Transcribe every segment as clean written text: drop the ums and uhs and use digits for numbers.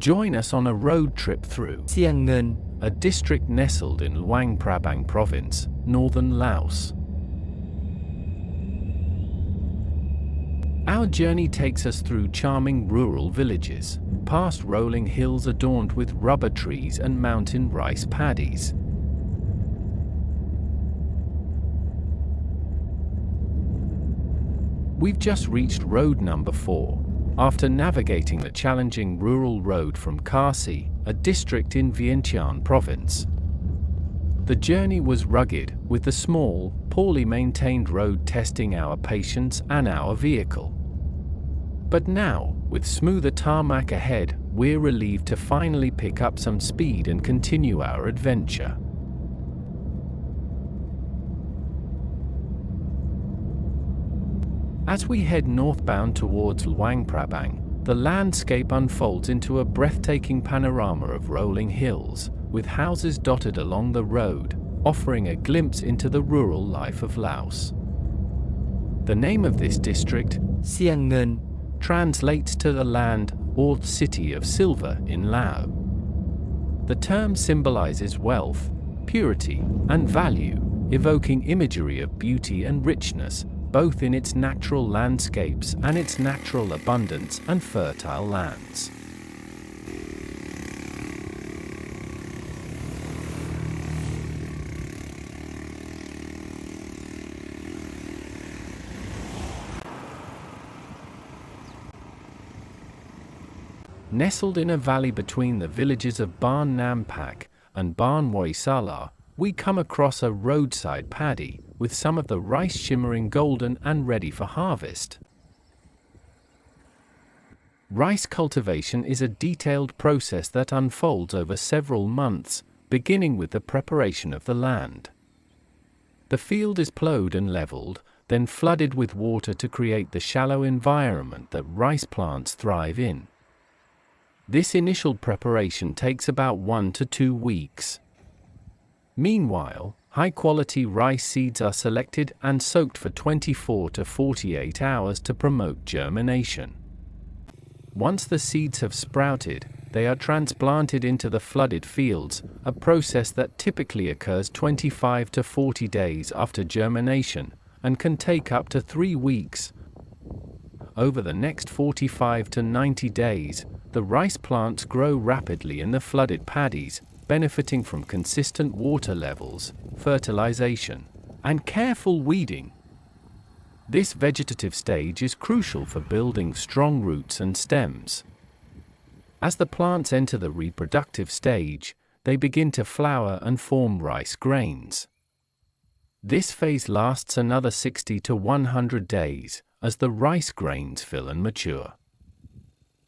Join us on a road trip through Xieng Ngeun, a district nestled in Luang Prabang province, northern Laos. Our journey takes us through charming rural villages, past rolling hills adorned with rubber trees and mountain rice paddies. We've just reached road number 4, after navigating the challenging rural road from Kasi, a district in Vientiane province. The journey was rugged, with the small, poorly maintained road testing our patience and our vehicle. But now, with smoother tarmac ahead, we're relieved to finally pick up some speed and continue our adventure. As we head northbound towards Luang Prabang, the landscape unfolds into a breathtaking panorama of rolling hills, with houses dotted along the road, offering a glimpse into the rural life of Laos. The name of this district, Xieng Ngeun, translates to the land or city of silver in Lao. The term symbolizes wealth, purity, and value, evoking imagery of beauty and richness, both in its natural landscapes and its natural abundance and fertile lands. Nestled in a valley between the villages of Ban Nam Pak and Ban Woi Salar, we come across a roadside paddy, with some of the rice shimmering golden and ready for harvest. Rice cultivation is a detailed process that unfolds over several months, beginning with the preparation of the land. The field is plowed and leveled, then flooded with water to create the shallow environment that rice plants thrive in. This initial preparation takes about 1 to 2 weeks. Meanwhile, high-quality rice seeds are selected and soaked for 24 to 48 hours to promote germination. Once the seeds have sprouted, they are transplanted into the flooded fields, a process that typically occurs 25 to 40 days after germination and can take up to 3 weeks. Over the next 45 to 90 days, the rice plants grow rapidly in the flooded paddies, benefiting from consistent water levels, fertilization, and careful weeding. This vegetative stage is crucial for building strong roots and stems. As the plants enter the reproductive stage, they begin to flower and form rice grains. This phase lasts another 60 to 100 days, as the rice grains fill and mature.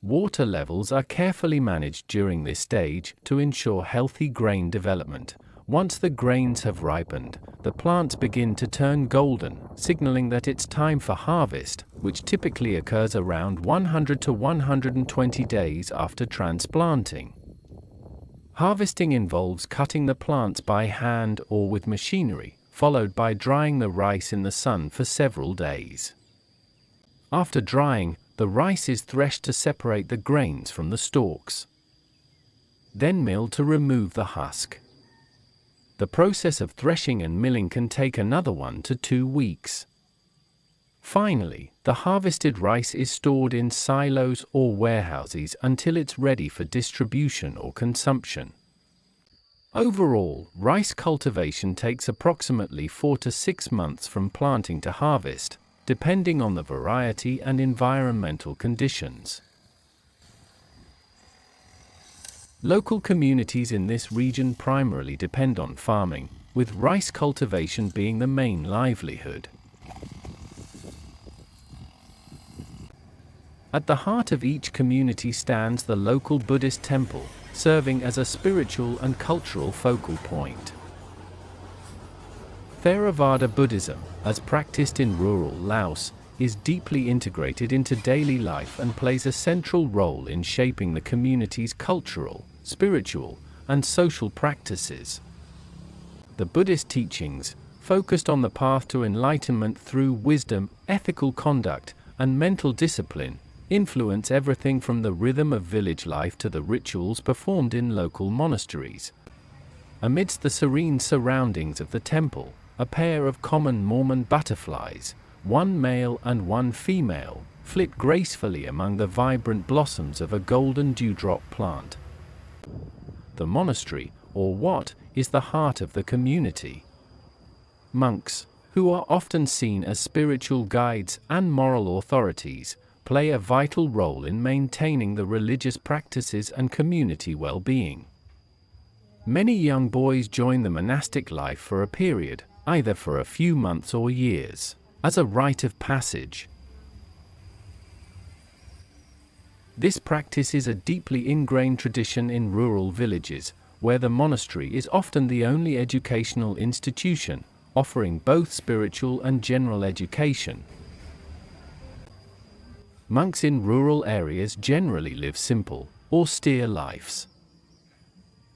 Water levels are carefully managed during this stage to ensure healthy grain development. Once the grains have ripened, the plants begin to turn golden, signaling that it's time for harvest, which typically occurs around 100 to 120 days after transplanting. Harvesting involves cutting the plants by hand or with machinery, followed by drying the rice in the sun for several days. After drying, the rice is threshed to separate the grains from the stalks. Then milled to remove the husk. The process of threshing and milling can take another 1 to 2 weeks. Finally, the harvested rice is stored in silos or warehouses until it's ready for distribution or consumption. Overall, rice cultivation takes approximately 4 to 6 months from planting to harvest, depending on the variety and environmental conditions. Local communities in this region primarily depend on farming, with rice cultivation being the main livelihood. At the heart of each community stands the local Buddhist temple, serving as a spiritual and cultural focal point. Theravada Buddhism, as practiced in rural Laos, is deeply integrated into daily life and plays a central role in shaping the community's cultural, spiritual, and social practices. The Buddhist teachings, focused on the path to enlightenment through wisdom, ethical conduct, and mental discipline, influence everything from the rhythm of village life to the rituals performed in local monasteries. Amidst the serene surroundings of the temple, a pair of common Mormon butterflies, one male and one female, flit gracefully among the vibrant blossoms of a golden dewdrop plant. The monastery, or wat, is the heart of the community. Monks, who are often seen as spiritual guides and moral authorities, play a vital role in maintaining the religious practices and community well-being. Many young boys join the monastic life for a period, either for a few months or years, as a rite of passage. This practice is a deeply ingrained tradition in rural villages, where the monastery is often the only educational institution, offering both spiritual and general education. Monks in rural areas generally live simple, austere lives.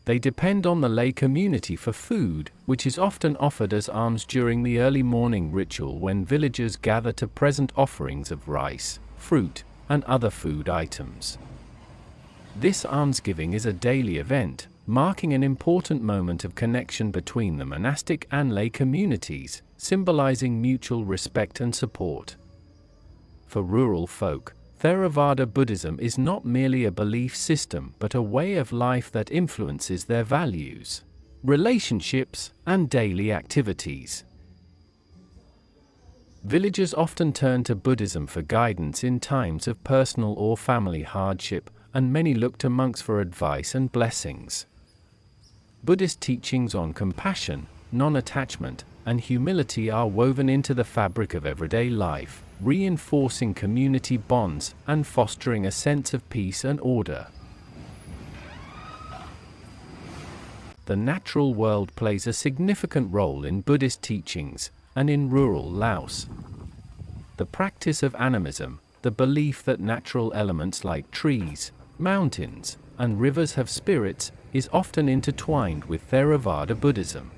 They depend on the lay community for food, which is often offered as alms during the early morning ritual when villagers gather to present offerings of rice, fruit, and other food items. This almsgiving is a daily event, marking an important moment of connection between the monastic and lay communities, symbolizing mutual respect and support. For rural folk, Theravada Buddhism is not merely a belief system but a way of life that influences their values, relationships, and daily activities. Villagers often turn to Buddhism for guidance in times of personal or family hardship, and many look to monks for advice and blessings. Buddhist teachings on compassion, non-attachment, and humility are woven into the fabric of everyday life, reinforcing community bonds and fostering a sense of peace and order. The natural world plays a significant role in Buddhist teachings, and in rural Laos. The practice of animism, the belief that natural elements like trees, mountains, and rivers have spirits, is often intertwined with Theravada Buddhism.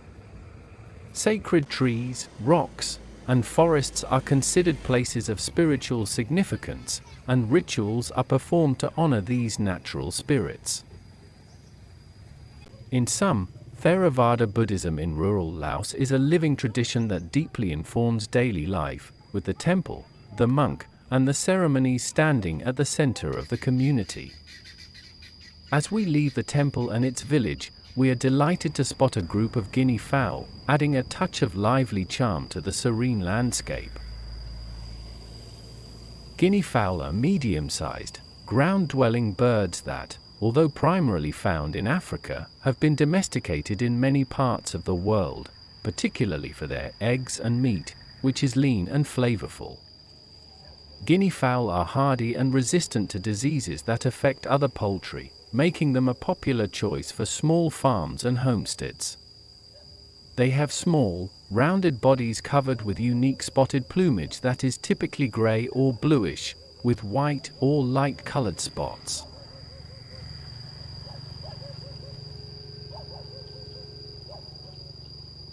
Sacred trees, rocks, and forests are considered places of spiritual significance, and rituals are performed to honor these natural spirits. In sum, Theravada Buddhism in rural Laos is a living tradition that deeply informs daily life, with the temple, the monk, and the ceremonies standing at the center of the community. As we leave the temple and its village, we are delighted to spot a group of guinea fowl, adding a touch of lively charm to the serene landscape. Guinea fowl are medium-sized, ground-dwelling birds that, although primarily found in Africa, have been domesticated in many parts of the world, particularly for their eggs and meat, which is lean and flavorful. Guinea fowl are hardy and resistant to diseases that affect other poultry, making them a popular choice for small farms and homesteads. They have small, rounded bodies covered with unique spotted plumage that is typically gray or bluish, with white or light-colored spots.